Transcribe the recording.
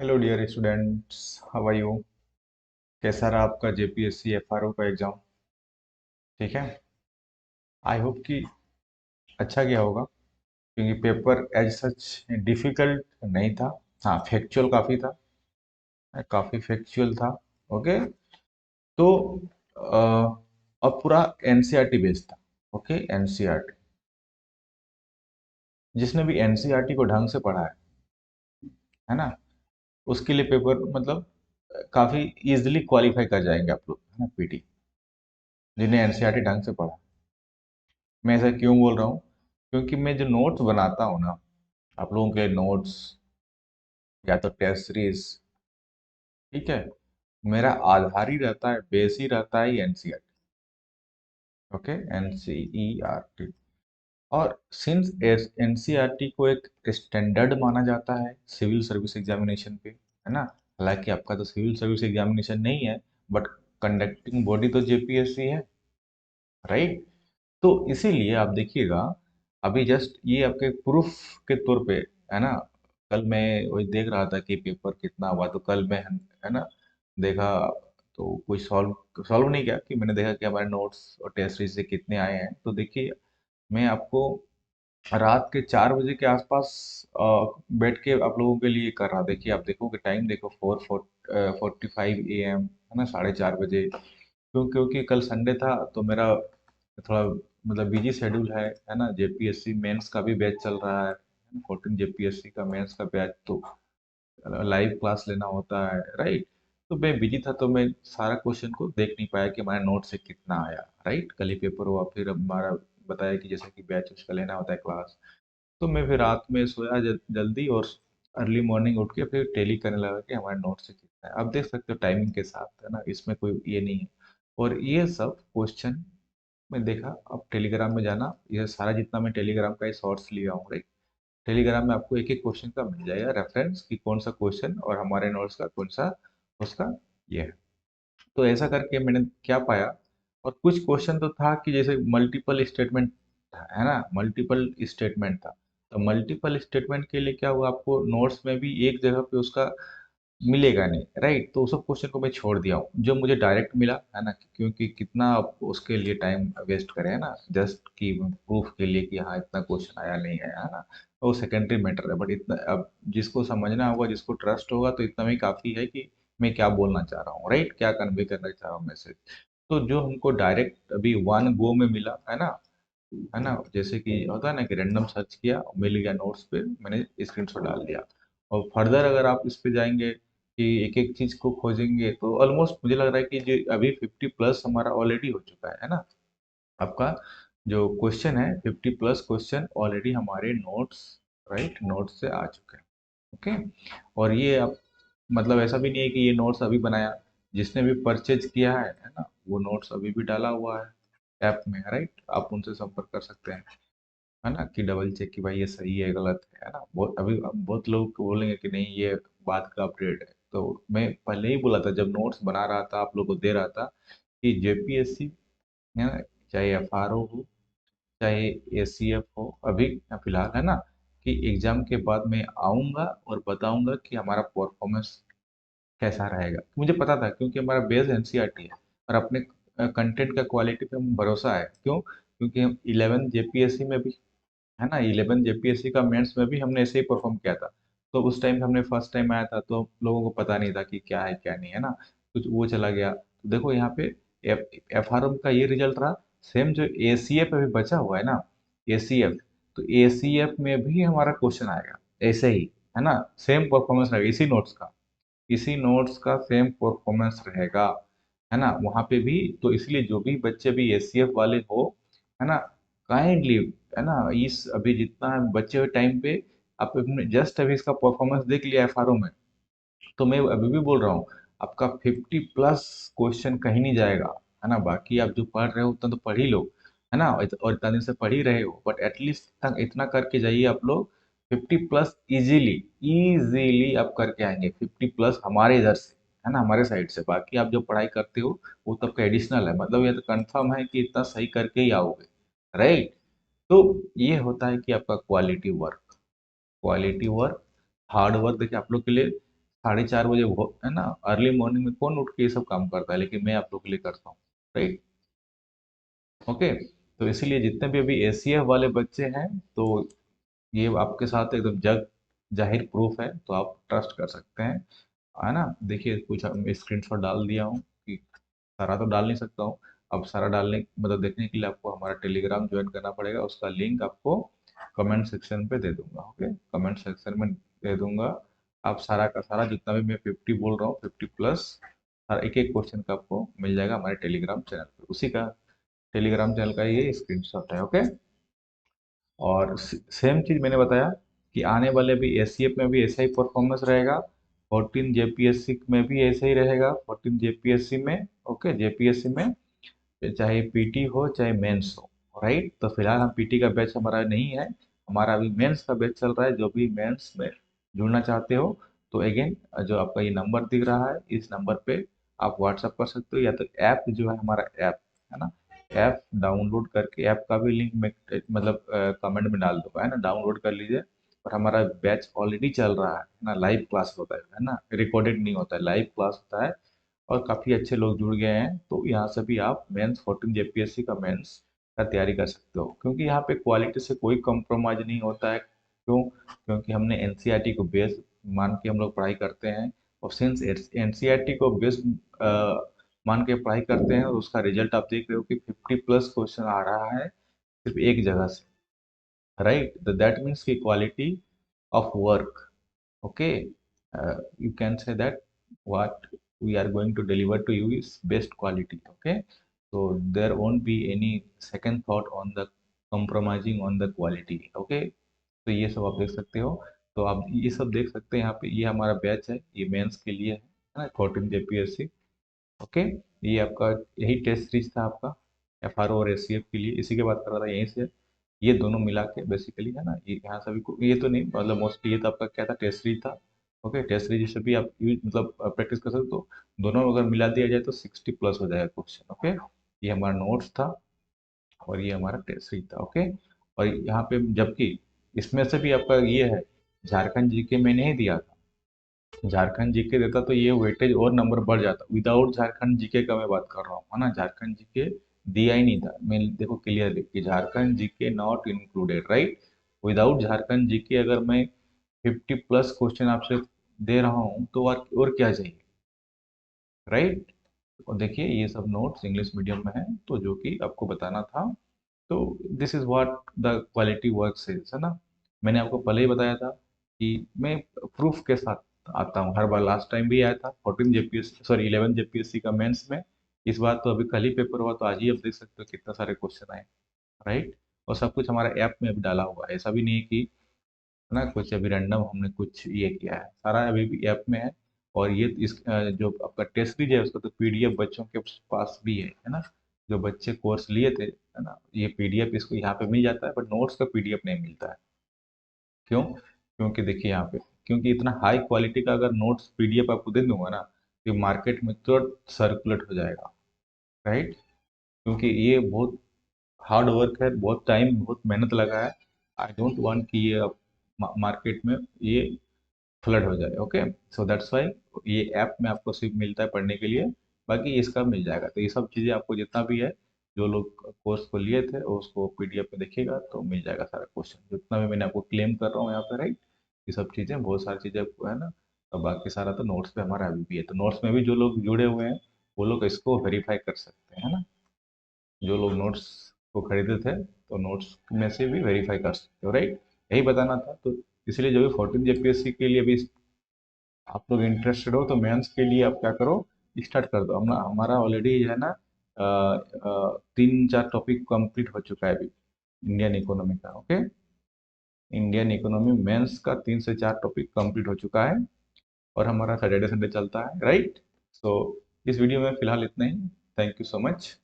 Hello dear students, how are you? कैसा रहा आपका जेपीएससी एफआरओ का एग्ज़ाम? ठीक है। आई होप कि अच्छा गया होगा, क्योंकि पेपर एज सच डिफ़िकल्ट नहीं था। हाँ, फैक्चुअल काफ़ी था, काफ़ी फैक्चुअल था। ओके। तो अब पूरा एनसीईआरटी बेस्ड था। Okay, NCERT. जिसने भी एनसीईआरटी को ढंग से पढ़ा है ना, उसके लिए पेपर मतलब काफ़ी इजीली क्वालिफाई कर जाएंगे आप लोग, है ना, पीटी, जिन्हें एनसीईआरटी ढंग से पढ़ा। मैं ऐसा क्यों बोल रहा हूँ? क्योंकि मैं जो नोट्स बनाता हूँ ना, आप लोगों के नोट्स या तो टेस्ट सीरीज, ठीक है, मेरा आधार ही रहता है, बेस ही रहता है एनसीईआरटी। Okay, NCERT. और सिंस एनसीईआरटी को एक स्टैंडर्ड माना जाता है सिविल सर्विस एग्जामिनेशन पे, है ना। हालांकि आपका तो सिविल सर्विस एग्जामिनेशन नहीं है, बट कंडक्टिंग बॉडी तो जेपीएससी है, राइट। तो इसीलिए आप देखिएगा, अभी जस्ट ये आपके प्रूफ के तौर पे, है ना। कल मैं वही देख रहा था कि पेपर कितना हुआ, तो कल मैं, है ना, देखा, तो कुछ सॉल्व सॉल्व नहीं किया, कि मैंने देखा कि हमारे नोट्स और टेस्ट सीरीज से कितने आए हैं। तो देखिए, मैं आपको रात के 4 बजे के आसपास बैठ के आप लोगों के लिए कर रहा। देखिए, आप देखोगे टाइम, देखो 4:45 AM, है ना, 4:30 बजे। क्योंकि कल संडे था, तो मेरा थोड़ा मतलब बिजी शेड्यूल है ना। जेपीएससी मेंस का भी बैच चल रहा है, 14 जेपीएससी का मेंस का बैच, तो लाइव क्लास लेना होता है, राइट। तो मैं बिजी था, तो मैं सारा क्वेश्चन को देख नहीं पाया कि हमारे नोट से कितना आया, राइट। कल ही पेपर हुआ, फिर हमारा बताया कि जैसे कि बैच उसका लेना होता है क्लास। तो मैं फिर रात में सोया जल्दी, और अर्ली मॉर्निंग उठ के फिर टेली करने लगा कि हमारे नोट से कितना है। आप देख सकते हो टाइमिंग के साथ, है ना, इसमें कोई ये नहीं है। और ये सब क्वेश्चन मैं देखा, अब टेलीग्राम में जाना, यह सारा जितना मैं टेलीग्राम का शॉर्ट्स लिया हूँ, राइट। टेलीग्राम में आपको एक एक क्वेश्चन का मिल जाएगा रेफरेंस, कि कौन सा क्वेश्चन और हमारे नोट्स का कौन सा उसका ये है। तो ऐसा करके मैंने क्या पाया, और कुछ क्वेश्चन तो था कि जैसे मल्टीपल स्टेटमेंट, है ना, मल्टीपल स्टेटमेंट था। तो मल्टीपल स्टेटमेंट के लिए क्या हुआ, आपको नोट्स में भी एक जगह पे उसका मिलेगा नहीं, राइट। तो उस सब क्वेश्चन को मैं छोड़ दिया हूँ, जो मुझे डायरेक्ट मिला, है ना, क्योंकि कितना आप उसके लिए टाइम वेस्ट करें, है ना, जस्ट कि प्रूफ के लिए कि हाँ इतना क्वेश्चन आया नहीं आया, है ना। तो वो सेकेंडरी मैटर है, बट इतना अब जिसको समझना होगा, जिसको ट्रस्ट होगा, तो इतना में काफ़ी है कि मैं क्या बोलना चाह रहा हूँ, राइट, क्या कन्वे करना चाह रहा हूँ मैसेज। तो जो हमको डायरेक्ट अभी वन गो में मिला, है ना, जैसे कि होता है ना कि रैंडम सर्च किया, मिल गया नोट्स पे, मैंने स्क्रीनशॉट डाल दिया। और फर्दर अगर आप इस पे जाएंगे कि एक एक चीज को खोजेंगे, तो ऑलमोस्ट मुझे लग रहा है कि जो अभी 50+ हमारा ऑलरेडी हो चुका है ना। आपका जो क्वेश्चन है, 50+ क्वेश्चन ऑलरेडी हमारे नोट्स, राइट, नोट्स से आ चुके हैं। ओके। और ये आप मतलब ऐसा भी नहीं है कि ये नोट्स अभी बनाया, जिसने भी परचेज किया है ना, वो नोट्स अभी भी डाला हुआ है ऐप में, राइट। आप उनसे संपर्क कर सकते हैं, है ना, कि डबल चेक कि भाई ये सही है गलत है ना। बहुत अभी अब बहुत लोग बोलेंगे कि नहीं ये बात का अपडेट है। तो मैं पहले ही बोला था, जब नोट्स बना रहा था आप लोग को दे रहा था, कि जेपीएससी, है ना, चाहे एफआरओ हो, चाहे एसीएफ हो, अभी फिलहाल, है ना, कि एग्जाम के बाद मैं आऊंगा और बताऊंगा कि हमारा परफॉर्मेंस कैसा रहेगा। मुझे पता था, क्योंकि हमारा बेस एनसीईआरटी है, और अपने कंटेंट का क्वालिटी पे हमें भरोसा है। क्यों? क्योंकि हम 11 जेपीएससी में भी, है ना, 11 जेपीएससी का मेंस में भी हमने ऐसे ही परफॉर्म किया था। तो उस टाइम हमने फर्स्ट टाइम आया था, तो लोगों को पता नहीं था कि क्या है क्या नहीं, है ना। कुछ वो चला गया, तो देखो यहाँ पे एफ का ये रिजल्ट रहा। सेम जो एसीएफ अभी बचा हुआ है ना, एसीएफ, तो एसीएफ में भी हमारा क्वेश्चन आएगा ऐसे ही, है ना। सेम परफॉर्मेंस रहेगा इसी नोट्स का सेम परफॉर्मेंस रहेगा, है ना, वहाँ पे भी। तो इसलिए जो भी बच्चे भी एसीएफ वाले हो, है ना, काइंडली, है ना, इस अभी जितना बचे हुए टाइम पे, आप जस्ट अभी इसका परफॉर्मेंस देख लिया एफआरओ में, तो मैं अभी भी बोल रहा हूँ, आपका 50+ क्वेश्चन कहीं नहीं जाएगा, है ना। बाकी आप जो पढ़ रहे हो उतना तो पढ़ ही लो, है ना, और इतना दिन से पढ़ ही रहे हो, बट एटलीस्ट इतना करके जाइए आप लोग। 50+ इजीली, इजीली आप करके आएंगे 50+ हमारे इधर से, है ना, हमारे साइड से। बाकी आप जो पढ़ाई करते हो वो तब का एडिशनल है, मतलब ये तो कंफर्म है कि इतना सही करके ही आओगे, राइट। तो ये होता है कि आपका क्वालिटी वर्क, हार्ड वर्क देखिए आप लोग के लिए 4:30 बजे है ना, अर्ली मॉर्निंग में कौन उठ के ये सब काम करता है, लेकिन मैं आप लोग के लिए करता हूँ। राइट। ओके। तो इसीलिए जितने भी अभी एसीएफ वाले बच्चे हैं, तो ये आपके साथ एकदम जग जाहिर प्रूफ है, तो आप ट्रस्ट कर सकते हैं, है ना। देखिए कुछ स्क्रीनशॉट डाल दिया हूँ कि सारा तो डाल नहीं सकता हूँ। अब सारा डालने मतलब देखने के लिए आपको हमारा टेलीग्राम ज्वाइन करना पड़ेगा, उसका लिंक आपको कमेंट सेक्शन पे दे दूंगा। ओके, कमेंट सेक्शन में दे दूंगा। आप सारा का सारा जितना भी मैं 50 बोल रहा हूँ, 50+ हर एक एक क्वेश्चन का आपको मिल जाएगा हमारे टेलीग्राम चैनल पे। उसी का टेलीग्राम चैनल का ये स्क्रीनशॉट है। ओके। और सेम चीज़ मैंने बताया कि आने वाले भी एससीएफ में भी ऐसा ही परफॉर्मेंस रहेगा, 14 जेपीएससी में भी ऐसे ही रहेगा, 14 जेपीएससी में। ओके, जेपीएससी में चाहे पीटी हो चाहे मेंस हो। राइट। तो फिलहाल हम पीटी का बैच हमारा नहीं है, हमारा अभी मेंस का बैच चल रहा है। जो भी मेंस में जुड़ना चाहते हो तो अगेन जो आपका ये नंबर दिख रहा है, इस नंबर पे आप व्हाट्सअप कर सकते हो, या तो ऐप जो है हमारा ऐप है ना, ऐप डाउनलोड करके, ऐप का भी लिंक मैं मतलब कमेंट में डाल दूंगा, है ना, डाउनलोड कर लीजिए। और हमारा बैच ऑलरेडी चल रहा है ना, लाइव क्लास होता है ना, रिकॉर्डेड नहीं होता है, लाइव क्लास होता है। और काफ़ी अच्छे लोग जुड़ गए हैं, तो यहाँ से भी आप मेंस 14 जेपीएससी का मेंस का तैयारी कर सकते हो, क्योंकि यहाँ पे क्वालिटी से कोई कॉम्प्रोमाइज़ नहीं होता है। क्यों? क्योंकि हमने एनसीईआरटी को बेस मान के हम लोग पढ़ाई करते हैं। और सिंस एनसीईआरटी को बेस मान के पढ़ाई करते हैं, और उसका रिजल्ट आप देख रहे हो कि 50+ क्वेश्चन आ रहा है सिर्फ एक जगह से। राइट, दैट मीन्स की quality of work. Okay, you can say that what we are going to deliver to you is best quality. Okay, so there won't be any second thought on the compromising on the quality. Okay, तो ये सब आप देख सकते हो। तो आप ये सब देख सकते हैं यहाँ पे, ये हमारा बैच है, ये मेंस के लिए है ना, 14 जेपीएससी। ओके, ये आपका यही टेस्ट सीरीज था आपका एफआरओ और एससीएफ के लिए, इसी के बात कर रहा था यहीं से। ये दोनों मिला के बेसिकली है ना, ये यहाँ सभी को ये तो नहीं, मतलब मोस्टली ये तो आपका क्या था, टेस्ट सीरीज था। ओके, टेस्ट सीरीज से भी आप यूज मतलब प्रैक्टिस कर सकते हो। दोनों अगर मिला दिया जाए तो 60+ हो जाएगा क्वेश्चन। ओके, ये हमारा नोट्स था और ये हमारा टेस्ट सीरीज था। ओके, और यहाँ पे जबकि इसमें से भी आपका ये है, झारखंड जीके में नहीं दिया था, झारखंड जीके देता तो ये वेटेज और नंबर बढ़ जाता। विदाउट झारखंड जीके का मैं बात कर रहा हूँ, है ना, झारखंड जीके दिया ही नहीं था। मैं देखो क्लियरली कि Jharkhand GK not included. Right, without Jharkhand GK अगर मैं 50+ क्वेश्चन आपसे दे रहा हूँ तो और क्या चाहिए। राइट। और देखिए ये सब नोट्स इंग्लिश मीडियम में है, तो जो कि आपको बताना था। तो this is what the quality works is, है ना। मैंने आपको पहले ही बताया था कि मैं प्रूफ के साथ आता हूँ हर बार। लास्ट टाइम भी आया था 14 जेपीएससी, सॉरी 11 जेपीएससी का मेंस में। इस बार तो अभी कल ही पेपर हुआ, तो आज ही आप देख सकते हो कितना सारे क्वेश्चन आए। राइट, और सब कुछ हमारा ऐप में अभी डाला हुआ है, ऐसा भी नहीं है कि है ना कुछ अभी रैंडम हमने कुछ ये किया है, सारा अभी भी ऐप में है। और ये इस जो आपका टेस्ट सीरीज है उसका तो पीडीएफ बच्चों के पास भी है ना। जो बच्चे कोर्स लिए थे, है ना, ये पीडीएफ इसको यहाँ पे मिल जाता है, बट नोट्स का पीडीएफ नहीं मिलता है। क्यों? क्योंकि देखिए यहाँ पे, क्योंकि इतना हाई क्वालिटी का अगर नोट्स पीडीएफ आपको दे दूंगा ना, तो मार्केट में तुरंत सर्कुलेट हो जाएगा। राइट, क्योंकि ये बहुत हार्ड वर्क है, बहुत टाइम बहुत मेहनत लगा है। आई डोंट वांट कि ये मार्केट में ये फ्लड हो जाए। ओके, सो दैट्स वाई ये ऐप में आपको सिर्फ मिलता है पढ़ने के लिए, बाकी इसका मिल जाएगा। तो ये सब चीज़ें आपको जितना भी है, जो लोग कोर्स को लिए थे वो उसको पीडीएफ में देखिएगा तो मिल जाएगा सारा क्वेश्चन, जितना भी मैंने आपको क्लेम कर रहा हूँ यहाँ पे। राइट, ये सब चीज़ें बहुत सारी चीज़ें आपको है ना। और बाकी सारा तो नोट्स पे हमारा अभी भी है, तो नोट्स में भी जो लोग जुड़े हुए हैं वो लोग इसको वेरीफाई कर सकते हैं, है ना। जो लोग नोट्स को खरीदे थे तो नोट्स में से भी वेरीफाई कर सकते हो। राइट, यही बताना था। तो इसलिए जो भी 14 जेपीएससी के लिए भी आप लोग इंटरेस्टेड हो, तो मेंस के लिए आप क्या करो, स्टार्ट कर दो। हम हमारा ऑलरेडी है ना 3-4 टॉपिक कंप्लीट हो चुका है अभी इंडियन इकोनॉमी का। ओके, इंडियन इकोनॉमी मेंस का 3 से 4 टॉपिक कंप्लीट हो चुका है, और हमारा सैटरडे संडे चलता है। राइट, सो इस वीडियो में फिलहाल इतना ही। Thank you so much.